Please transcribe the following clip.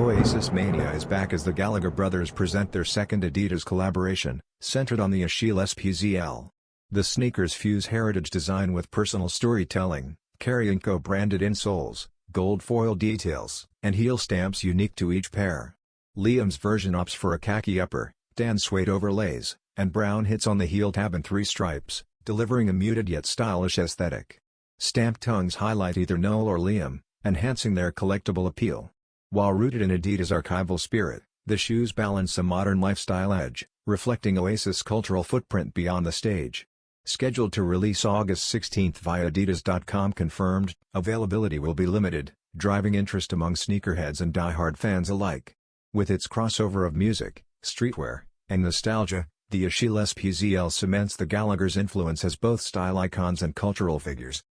Oasis Mania is back as the Gallagher brothers present their second Adidas collaboration, centered on the Achille SPZL. The sneakers fuse heritage design with personal storytelling, carrying co-branded insoles, gold foil details, and heel stamps unique to each pair. Liam's version opts for a khaki upper, tan suede overlays, and brown hits on the heel tab and 3 stripes, delivering a muted yet stylish aesthetic. Stamped tongues highlight either Noel or Liam, enhancing their collectible appeal. While rooted in Adidas' archival spirit, the shoes balance a modern lifestyle edge, reflecting Oasis' cultural footprint beyond the stage. Scheduled to release August 16 via Adidas.com confirmed, availability will be limited, driving interest among sneakerheads and diehard fans alike. With its crossover of music, streetwear, and nostalgia, the Achille SPZL cements the Gallaghers' influence as both style icons and cultural figures.